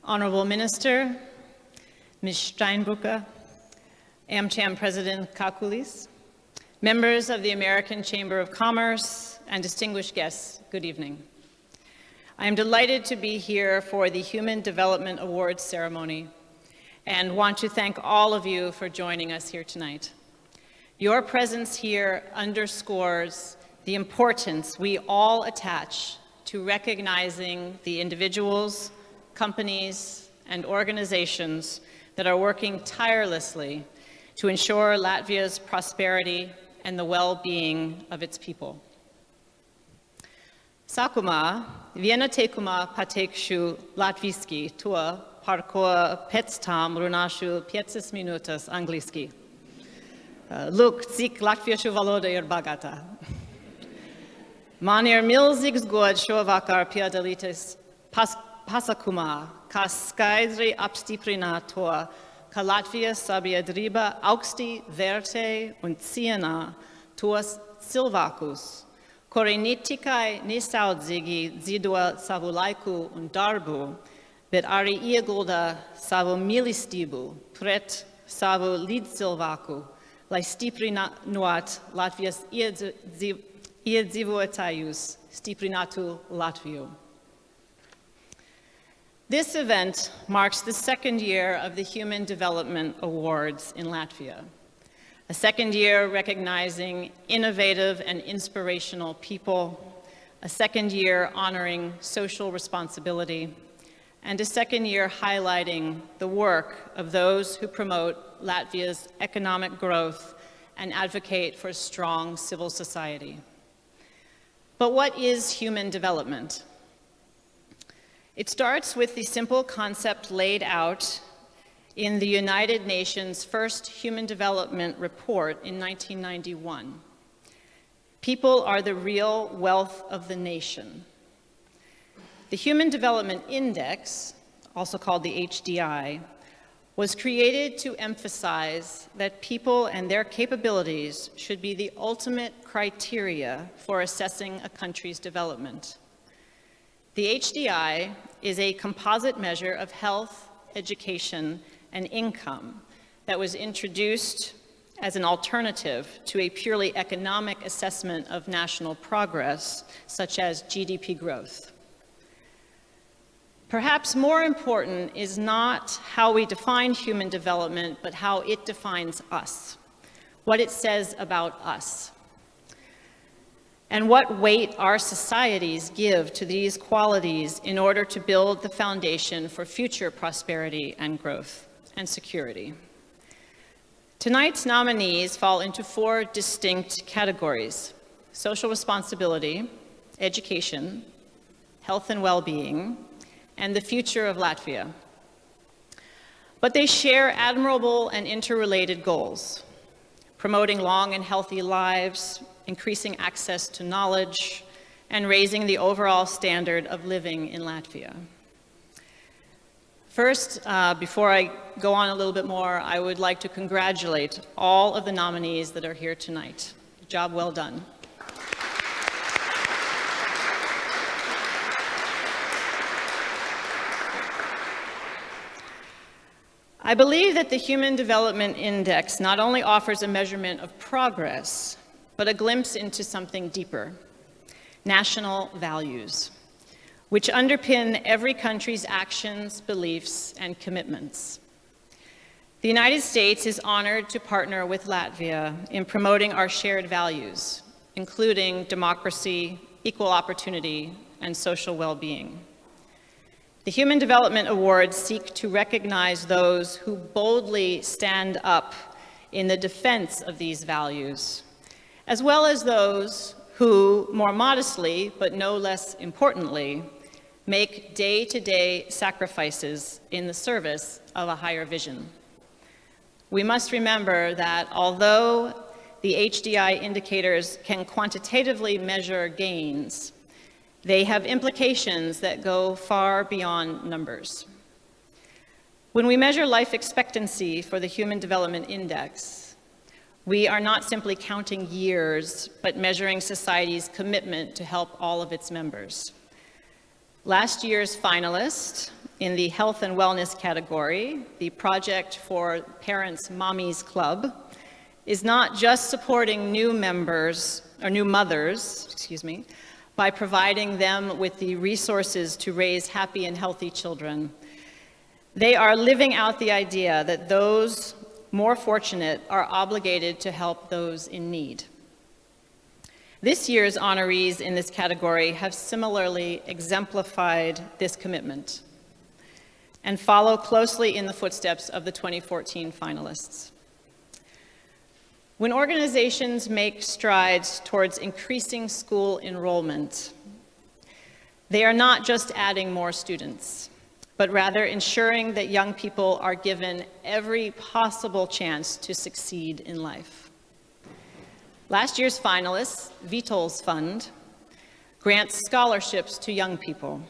Honorable Minister, Ms. Steinbrücker, AmCham President Kakulis, members of the American Chamber of Commerce, and distinguished guests, good evening. I am delighted to be here for the Human Development Awards ceremony and want to thank all of you for joining us here tonight. Your presence here underscores the importance we all attach to recognizing the individuals, companies, and organizations that are working tirelessly to ensure Latvia's prosperity and the well-being of its people. Sākumā, viena teikuma pateikšu latviski, to par ko pēc tam runāšu 5 minūtes angliski. Lūk, cik latviešu valoda ir bagāta. Man ir milzīgs gods šovakar piedalīties pasākumā, kas skaidri apstiprina to, ka Latvijas sabiedrība augsti vērtē un ciena tos cilvēkus, kuri ne tikai nesaudzīgi dzīvo savu laiku un darbu, bet arī iegulda savu mīlestību pret savu līdzcilvēku, lai stiprinot Latvijas iedzīvotājus, stiprinātu Latviju. This event marks the second year of the Human Development Awards in Latvia, a second year recognizing innovative and inspirational people, a second year honoring social responsibility, and a second year highlighting the work of those who promote Latvia's economic growth and advocate for a strong civil society. But what is human development? It starts with the simple concept laid out in the United Nations' first Human Development Report in 1991. People are the real wealth of the nation. The Human Development Index, also called the HDI, was created to emphasize that people and their capabilities should be the ultimate criteria for assessing a country's development. The HDI is a composite measure of health, education, and income that was introduced as an alternative to a purely economic assessment of national progress, such as GDP growth. Perhaps more important is not how we define human development, but how it defines us, what it says about us, and what weight our societies give to these qualities in order to build the foundation for future prosperity and growth and security. Tonight's nominees fall into 4 distinct categories: social responsibility, education, health and well-being, and the future of Latvia. But they share admirable and interrelated goals: promoting long and healthy lives, increasing access to knowledge, and raising the overall standard of living in Latvia. First, before I go on a little bit more, I would like to congratulate all of the nominees that are here tonight. Job well done. I believe that the Human Development Index not only offers a measurement of progress, but a glimpse into something deeper: national values, which underpin every country's actions, beliefs, and commitments. The United States is honored to partner with Latvia in promoting our shared values, including democracy, equal opportunity, and social well-being. The Human Development Awards seek to recognize those who boldly stand up in the defense of these values, as well as those who, more modestly, but no less importantly, make day-to-day sacrifices in the service of a higher vision. We must remember that although the HDI indicators can quantitatively measure gains, they have implications that go far beyond numbers. When we measure life expectancy for the Human Development Index, we are not simply counting years, but measuring society's commitment to help all of its members. Last year's finalist, in the health and wellness category, the Project for Parents Mommy's Club is not just supporting new mothers, by providing them with the resources to raise happy and healthy children. They are living out the idea that those more fortunate are obligated to help those in need. This year's honorees in this category have similarly exemplified this commitment and follow closely in the footsteps of the 2014 finalists. When organizations make strides towards increasing school enrollment, they are not just adding more students, but rather ensuring that young people are given every possible chance to succeed in life. Last year's finalists, Vitol's Fund, grants scholarships to young people,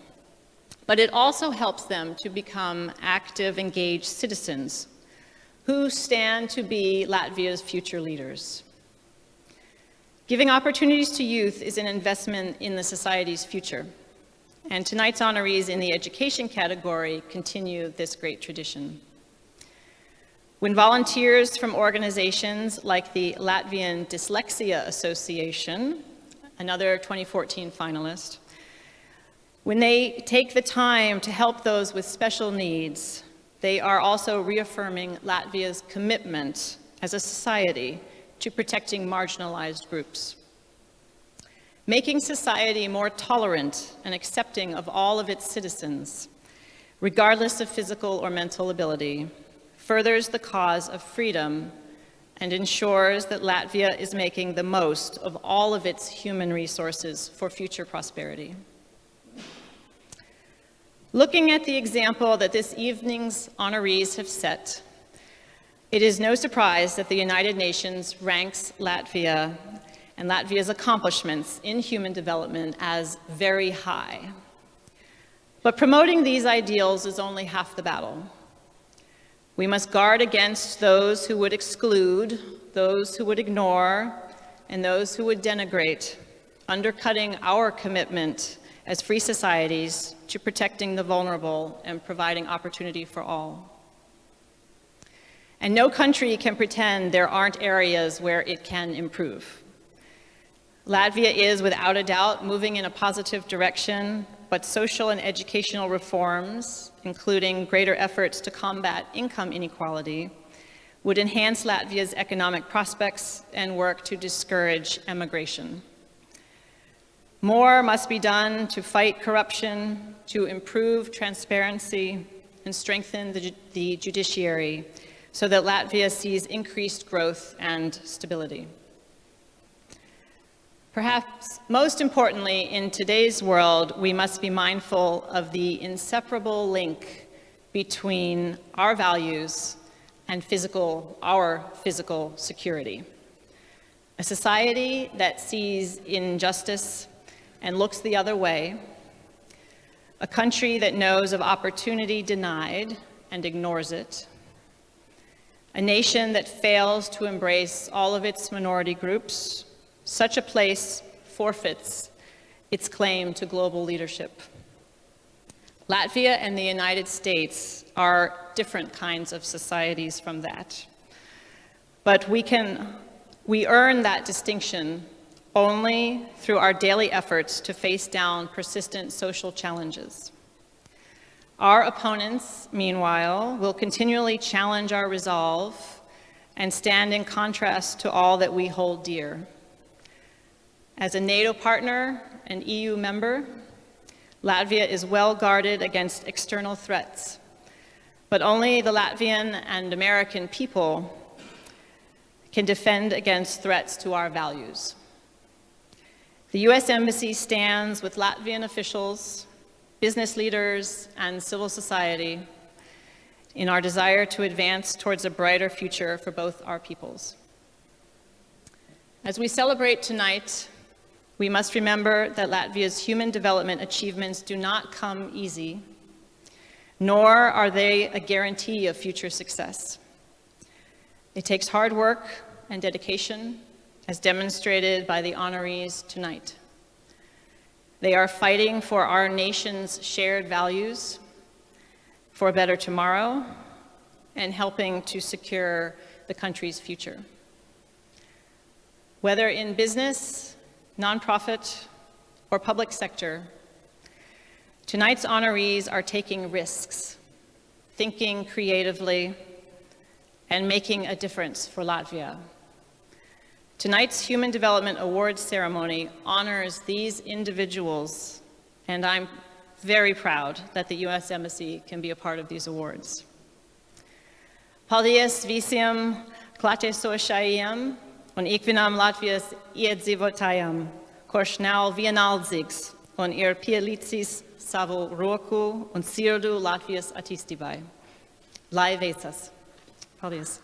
but it also helps them to become active, engaged citizens who stand to be Latvia's future leaders. Giving opportunities to youth is an investment in the society's future, and tonight's honorees in the education category continue this great tradition. When volunteers from organizations like the Latvian Dyslexia Association, another 2014 finalist, when they take the time to help those with special needs, they are also reaffirming Latvia's commitment as a society to protecting marginalized groups. Making society more tolerant and accepting of all of its citizens, regardless of physical or mental ability, furthers the cause of freedom and ensures that Latvia is making the most of all of its human resources for future prosperity. Looking at the example that this evening's honorees have set, it is no surprise that the United Nations ranks Latvia and Latvia's accomplishments in human development as very high. But promoting these ideals is only half the battle. We must guard against those who would exclude, those who would ignore, and those who would denigrate, undercutting our commitment as free societies to protecting the vulnerable and providing opportunity for all. And no country can pretend there aren't areas where it can improve. Latvia is, without a doubt, moving in a positive direction, but social and educational reforms, including greater efforts to combat income inequality, would enhance Latvia's economic prospects and work to discourage emigration. More must be done to fight corruption, to improve transparency, and strengthen the judiciary so that Latvia sees increased growth and stability. Perhaps most importantly, in today's world, we must be mindful of the inseparable link between our values and our physical security. A society that sees injustice and looks the other way, a country that knows of opportunity denied and ignores it, a nation that fails to embrace all of its minority groups, such a place forfeits its claim to global leadership. Latvia and the United States are different kinds of societies from that. But we earn that distinction only through our daily efforts to face down persistent social challenges. Our opponents, meanwhile, will continually challenge our resolve and stand in contrast to all that we hold dear. As a NATO partner and EU member, Latvia is well guarded against external threats, but only the Latvian and American people can defend against threats to our values. The U.S. Embassy stands with Latvian officials, business leaders, and civil society in our desire to advance towards a brighter future for both our peoples. As we celebrate tonight, we must remember that Latvia's human development achievements do not come easy, nor are they a guarantee of future success. It takes hard work and dedication, as demonstrated by the honorees tonight. They are fighting for our nation's shared values for a better tomorrow and helping to secure the country's future. Whether in business, nonprofit, or public sector, tonight's honorees are taking risks, thinking creatively, and making a difference for Latvia. Tonight's Human Development Awards ceremony honors these individuals, and I'm very proud that the U.S. Embassy can be a part of these awards. Paldies visiem klātesošajiem un ikvienam Latvijas iedzīvotājam, kurš nav vienaldzīgs un ir pielicis savu roku un sirdu Latvijas attīstībai. Lai veicas! Paldies!